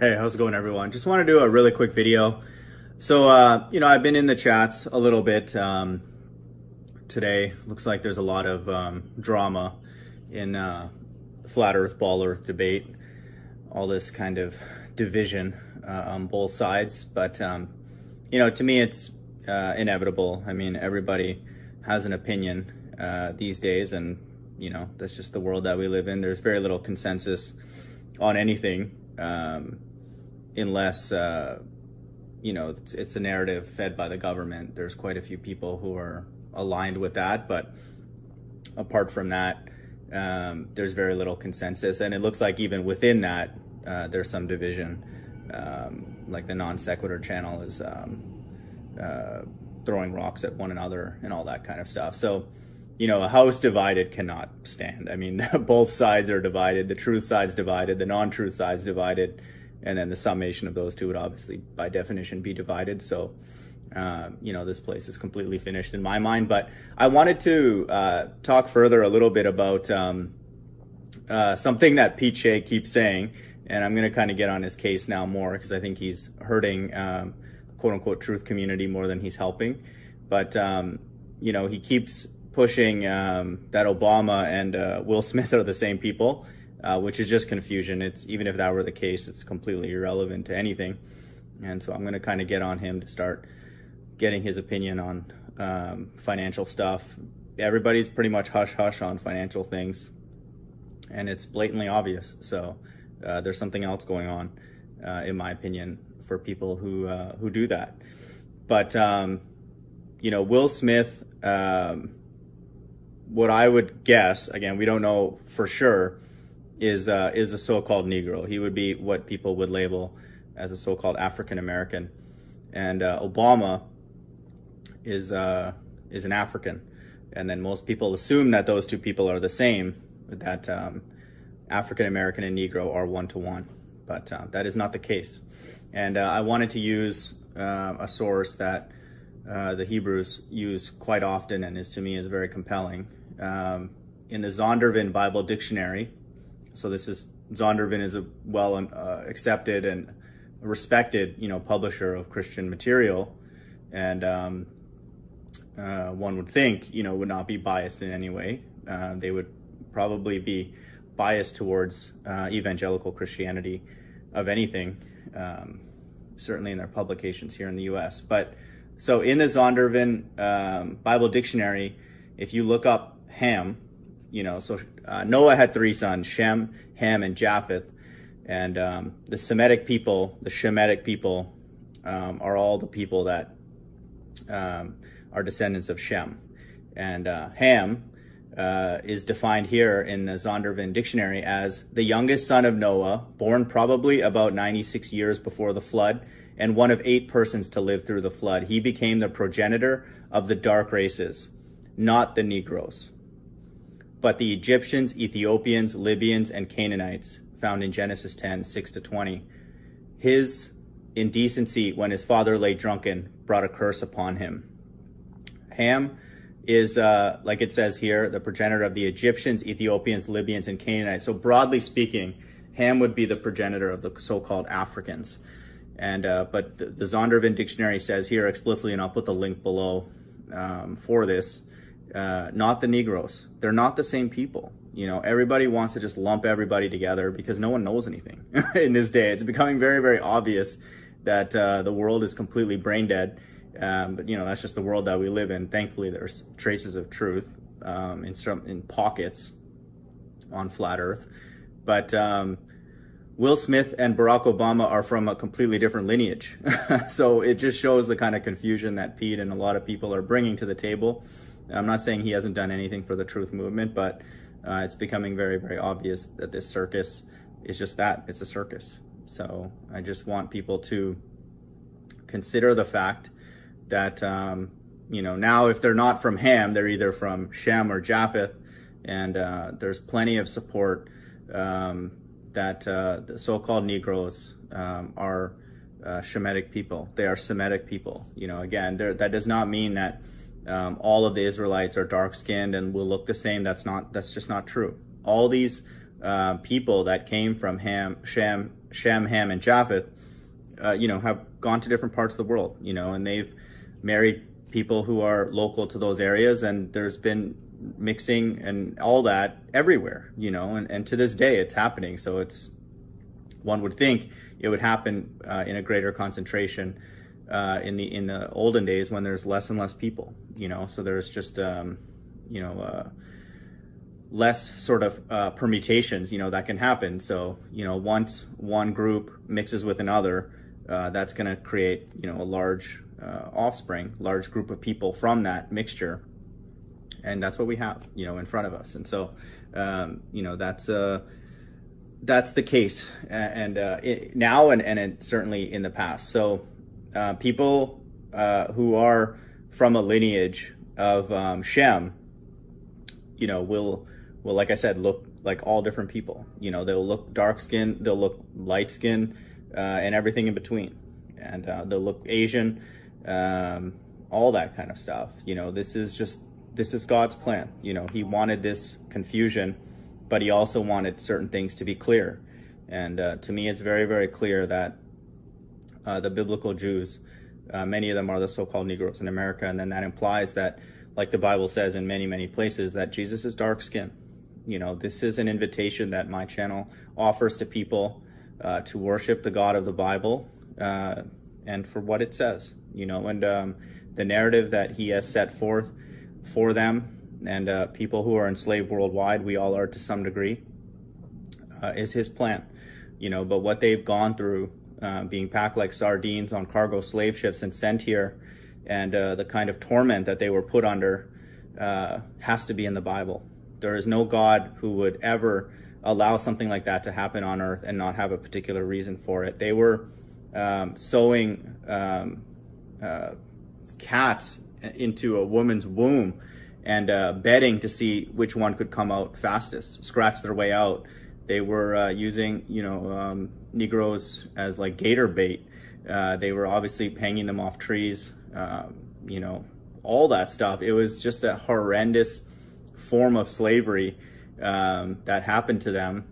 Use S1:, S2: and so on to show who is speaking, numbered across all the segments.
S1: Hey, how's it going, everyone? Just want to do a really quick video. So, I've been in the chats a little bit today. Looks like there's a lot of drama in flat earth, ball earth debate, all this kind of division on both sides. But, to me, it's inevitable. I mean, everybody has an opinion these days, and, that's just the world that we live in. There's very little consensus on anything. Unless, it's a narrative fed by the government. There's quite a few people who are aligned with that, but apart from that, there's very little consensus. And it looks like even within that, there's some division. Like the non sequitur channel is throwing rocks at one another and all that kind of stuff. So, a house divided cannot stand. I mean, both sides are divided. The truth side's divided, the non-truth side's divided, and then the summation of those two would obviously, by definition, be divided. So, this place is completely finished in my mind. But I wanted to talk further a little bit about something that Pete Shea keeps saying, and I'm going to kind of get on his case now more because I think he's hurting quote-unquote truth community more than he's helping. But, he keeps pushing that Obama and Will Smith are the same people, which is just confusion. It's even if that were the case, it's completely irrelevant to anything. And so I'm going to kind of get on him to start getting his opinion on financial stuff. Everybody's pretty much hush-hush on financial things, and it's blatantly obvious. So there's something else going on, in my opinion, for people who do that. But Will Smith, what I would guess, again, we don't know for sure, is a so-called Negro. He would be what people would label as a so-called African American, and Obama is an African. And then most people assume that those two people are the same, that African American and Negro are one-to-one, but that is not the case. And I wanted to use a source that the Hebrews use quite often, and to me is very compelling. In the Zondervan Bible Dictionary, so Zondervan is a well accepted and respected, publisher of Christian material, and one would think, would not be biased in any way. They would probably be biased towards evangelical Christianity of anything, certainly in their publications here in the U.S. But so in the Zondervan Bible Dictionary, if you look up Ham, Noah had three sons, Shem, Ham, and Japheth. And the Shemitic people are all the people that are descendants of Shem. And Ham is defined here in the Zondervan Dictionary as the youngest son of Noah, born probably about 96 years before the flood, and one of 8 persons to live through the flood. He became the progenitor of the dark races, not the Negroes, but the Egyptians, Ethiopians, Libyans, and Canaanites, found in Genesis 10, 6-20. His indecency when his father lay drunken brought a curse upon him. Ham is, like it says here, the progenitor of the Egyptians, Ethiopians, Libyans, and Canaanites. So broadly speaking, Ham would be the progenitor of the so-called Africans. And but the Zondervan Dictionary says here explicitly, and I'll put the link below for this, not the Negroes. They're not the same people. Everybody wants to just lump everybody together because no one knows anything in this day. It's becoming very, very obvious that the world is completely brain dead. But that's just the world that we live in. Thankfully, there's traces of truth in pockets on flat Earth. But Will Smith and Barack Obama are from a completely different lineage. So it just shows the kind of confusion that Pete and a lot of people are bringing to the table. I'm not saying he hasn't done anything for the truth movement, but it's becoming very, very obvious that this circus is just that. It's a circus. So I just want people to consider the fact that, now if they're not from Ham, they're either from Shem or Japheth, and there's plenty of support that the so-called Negroes are Shemitic people. They are Semitic people. Again, that does not mean that all of the Israelites are dark-skinned and will look the same. That's just not true. All these people that came from Shem, Ham, and Japheth, have gone to different parts of the world, and they've married people who are local to those areas, and there's been mixing and all that everywhere, and to this day it's happening. So one would think it would happen in a greater concentration in the olden days when there's less and less people, so there's just less sort of permutations, that can happen. So, once one group mixes with another, that's going to create, a large offspring, large group of people from that mixture. And that's what we have, in front of us. And so, that's the case, and now and certainly in the past. So people who are from a lineage of Shem, will, like I said, look like all different people. They'll look dark skinned, they'll look light skinned, and everything in between. And they'll look Asian, all that kind of stuff. This is God's plan. He wanted this confusion, but he also wanted certain things to be clear. And to me, it's very, very clear that the biblical Jews, many of them are the so-called Negroes in America, and then that implies that, like the Bible says in many, many places, that Jesus is dark-skinned. This is an invitation that my channel offers to people to worship the God of the Bible and for what it says, and the narrative that he has set forth for them and people who are enslaved worldwide, we all are to some degree, is his plan. But what they've gone through, being packed like sardines on cargo slave ships and sent here, and the kind of torment that they were put under, has to be in the Bible. There is no God who would ever allow something like that to happen on earth and not have a particular reason for it. They were sewing cats into a woman's womb and betting to see which one could come out fastest, scratch their way out. They were using, Negroes as like gator bait. They were obviously hanging them off trees, all that stuff. It was just a horrendous form of slavery that happened to them.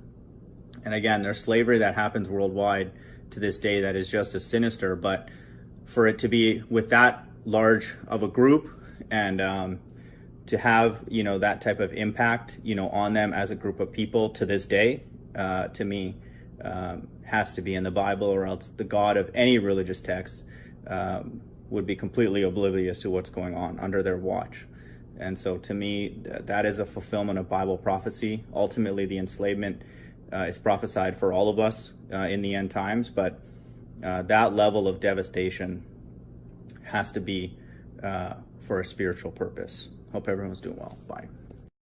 S1: And again, there's slavery that happens worldwide to this day that is just as sinister. But for it to be with that large of a group and to have, that type of impact, on them as a group of people to this day, to me, has to be in the Bible, or else the God of any religious text would be completely oblivious to what's going on under their watch. And so to me, that is a fulfillment of Bible prophecy. Ultimately, the enslavement is prophesied for all of us in the end times, but that level of devastation has to be for a spiritual purpose. Hope everyone's doing well. Bye.